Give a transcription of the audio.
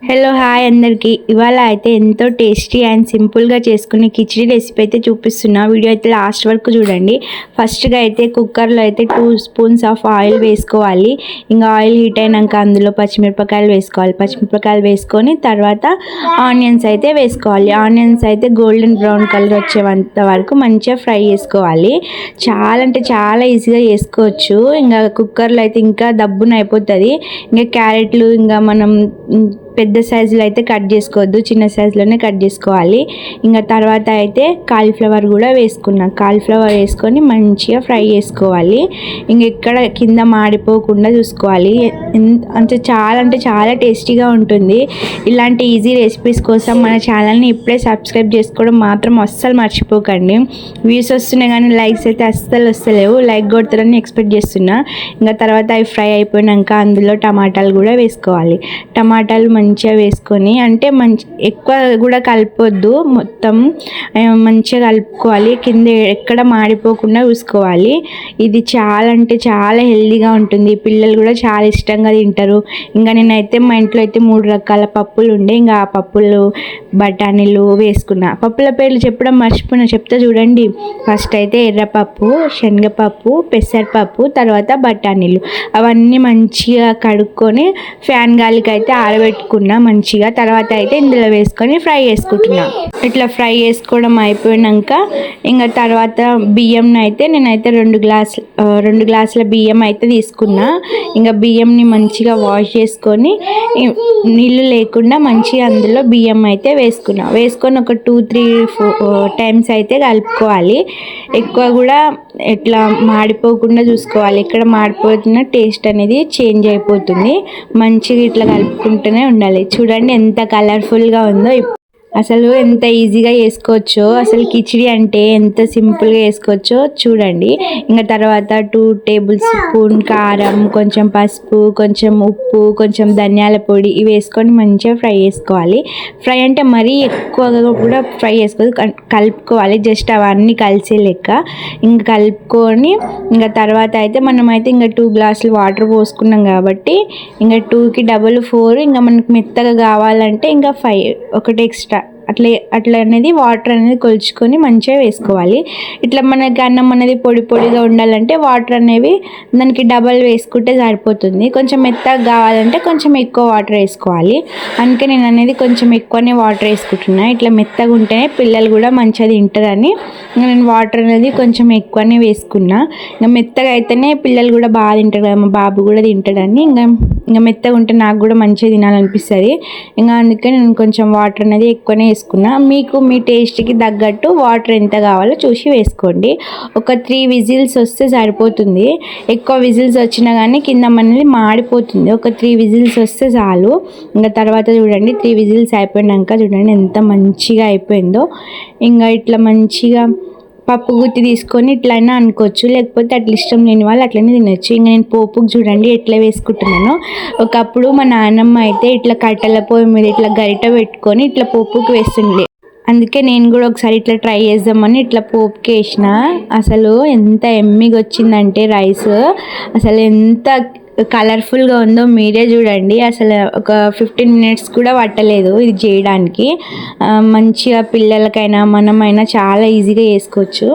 Hello hi అందరికీ. ఇవాళ అయితే ఎంతో టేస్టీ అండ్ సింపుల్గా చేసుకునే కిచిడి రెసిపీ అయితే చూపిస్తున్నా. వీడియో అయితే లాస్ట్ వరకు చూడండి. ఫస్ట్గా అయితే కుక్కర్లో అయితే 2 స్పూన్స్ ఆఫ్ ఆయిల్ వేసుకోవాలి. ఇంకా ఆయిల్ హీట్ అయినాక అందులో పచ్చిమిరపకాయలు వేసుకోవాలి. పచ్చిమిరపకాయలు వేసుకొని తర్వాత ఆనియన్స్ అయితే వేసుకోవాలి. ఆనియన్స్ అయితే గోల్డెన్ బ్రౌన్ కలర్ వచ్చేంత వరకు మంచిగా ఫ్రై చేసుకోవాలి. చాలా అంటే చాలా ఈజీగా చేసుకోవచ్చు. ఇంకా కుక్కర్లో అయితే ఇంకా దబ్బున అయిపోతుంది. ఇంకా క్యారెట్లు ఇంకా మనం పెద్ద సైజులో అయితే కట్ చేసుకోవద్దు, చిన్న సైజులోనే కట్ చేసుకోవాలి. ఇంకా తర్వాత అయితే కాలీఫ్లవర్ కూడా వేసుకున్నాం. కాలీఫ్లవర్ వేసుకొని మంచిగా ఫ్రై చేసుకోవాలి. ఇంక ఎక్కడ కింద మాడిపోకుండా చూసుకోవాలి. అంటే చాలా టేస్టీగా ఉంటుంది. ఇలాంటి ఈజీ రెసిపీస్ కోసం మన ఛానల్ని ఇప్పుడే సబ్స్క్రైబ్ చేసుకోవడం మాత్రం అస్సలు మర్చిపోకండి. వ్యూస్ వస్తున్నాయి కానీ లైక్స్ అయితే అస్సలు వస్తలేవు. లైక్ కొడతారని ఎక్స్పెక్ట్ చేస్తున్నా. ఇంకా తర్వాత అవి ఫ్రై అయిపోయినాక అందులో టమాటాలు కూడా వేసుకోవాలి. టమాటాలు మంచిగా వేసుకొని అంటే ఎక్కువ కూడా కలపొద్దు, మొత్తం మంచిగా కలుపుకోవాలి. కింద ఎక్కడ మాడిపోకుండా చూసుకోవాలి. ఇది చాలా అంటే చాలా హెల్దీగా ఉంటుంది. పిల్లలు కూడా చాలా ఇష్టంగా తింటారు. ఇంకా నేనైతే మా ఇంట్లో అయితే 3 రకాల పప్పులు ఉండే, ఇంకా ఆ పప్పులు బఠానీలు వేసుకున్నా. పప్పుల పేర్లు చెప్పడం మర్చిపోయినా, చెప్తా చూడండి. ఫస్ట్ అయితే ఎర్రపప్పు, శనగపప్పు, పెసరపప్పు, తర్వాత బఠానీలు అవన్నీ మంచిగా కడుక్కొని ఫ్యాన్ గాలికి అయితే ఆరబెట్టుకున్నా మంచిగా. తర్వాత అయితే ఇందులో వేసుకొని ఫ్రై చేసుకుంటున్నా. ఇట్లా ఫ్రై చేసుకోవడం అయిపోయినాక ఇంకా తర్వాత బియ్యంని అయితే నేనైతే 2 గ్లాసుల బియ్యం అయితే తీసుకున్నా. ఇంకా బియ్యంని మంచిగా వాష్ చేసుకొని నీళ్ళు లేకుండా మంచిగా అందులో బియ్యం అయితే వేసుకొని ఒక 2-3 టైమ్స్ అయితే కలుపుకోవాలి. ఎక్కువ కూడా ఇట్లా మాడిపోకుండా చూసుకోవాలి. ఇక్కడ మాడిపోతున్న టేస్ట్ అనేది చేంజ్ అయిపోతుంది. మంచిగా ఇట్లా కలుపుకుంటూనే ఉండాలి. చూడండి ఎంత కలర్ఫుల్గా ఉందో. అసలు ఎంత ఈజీగా చేసుకోవచ్చో, అసలు కిచిడి అంటే ఎంత సింపుల్గా చేసుకోవచ్చో చూడండి. ఇంకా తర్వాత 2 టేబుల్ స్పూన్ కారం, కొంచెం పసుపు, కొంచెం ఉప్పు, కొంచెం ధనియాల పొడి ఇవి వేసుకొని మంచిగా ఫ్రై చేసుకోవాలి. ఫ్రై అంటే మరీ ఎక్కువగా కూడా ఫ్రై చేసుకోవాలి, కలుపుకోవాలి. జస్ట్ అవన్నీ కలిసే లెక్క ఇంకా కలుపుకొని ఇంకా తర్వాత అయితే మనమైతే ఇంకా 2 గ్లాసులు వాటర్ పోసుకున్నాం కాబట్టి ఇంకా 2కి డబుల్ 4. ఇంకా మనకు మెత్తగా కావాలంటే ఇంకా 5 ఒకటి ఎక్స్ట్రా అట్లా అనేది వాటర్ అనేది కొలుచుకొని మంచిగా వేసుకోవాలి. ఇట్లా మనకి అన్నం అనేది పొడిగా ఉండాలంటే వాటర్ అనేవి దానికి డబల్ వేసుకుంటే సరిపోతుంది. కొంచెం మెత్తగా కావాలంటే కొంచెం ఎక్కువ వాటర్ వేసుకోవాలి. అందుకే నేను అనేది కొంచెం ఎక్కువనే వాటర్ వేసుకుంటున్నా. ఇట్లా మెత్తగా ఉంటేనే పిల్లలు కూడా మంచిగా తింటారని నేను వాటర్ అనేది కొంచెం ఎక్కువనే వేసుకున్నా. ఇంకా మెత్తగా అయితేనే పిల్లలు కూడా బాగా తింటారు కదా, మా బాబు కూడా తింటాడని ఇంకా మెత్తగా ఉంటే నాకు కూడా మంచిగా తినాలనిపిస్తుంది. ఇంకా అందుకే నేను కొంచెం వాటర్ అనేది ఎక్కువనే వేసుకున్నా. మీకు మీ టేస్ట్కి తగ్గట్టు వాటర్ ఎంత కావాలో చూసి వేసుకోండి. ఒక 3 విజిల్స్ వస్తే సరిపోతుంది. ఎక్కువ విజిల్స్ వచ్చినా కానీ కింద అనేది మాడిపోతుంది. ఒక 3 విజిల్స్ వస్తే చాలు. ఇంకా తర్వాత చూడండి 3 విజిల్స్ అయిపోయినాక చూడండి ఎంత మంచిగా అయిపోయిందో. ఇంకా ఇట్లా మంచిగా పప్పు గుత్తి తీసుకొని ఇట్లయినా అనుకోవచ్చు, లేకపోతే అట్లా ఇష్టం లేని వాళ్ళు అట్లనే తినొచ్చు. ఇంకా నేను పోపుకు చూడండి ఎట్లా వేసుకుంటున్నాను. ఒకప్పుడు మా నాన్నమ్మ అయితే ఇట్లా కట్టెల పొయ్యి మీద ఇట్లా గరిట పెట్టుకొని ఇట్లా పోపుకు వేస్తుండే. అందుకే నేను కూడా ఒకసారి ఇట్లా ట్రై చేద్దామని ఇట్లా పోపుకి వేసిన. అసలు ఎంత ఎమ్మిగా వచ్చిందంటే రైస్, అసలు ఎంత కలర్ఫుల్గా ఉందో మీరే చూడండి. అసలు ఒక 15 మినిట్స్ కూడా పట్టలేదు ఇది చేయడానికి. మంచిగా పిల్లలకైనా మనమైనా చాలా ఈజీగా చేసుకోవచ్చు.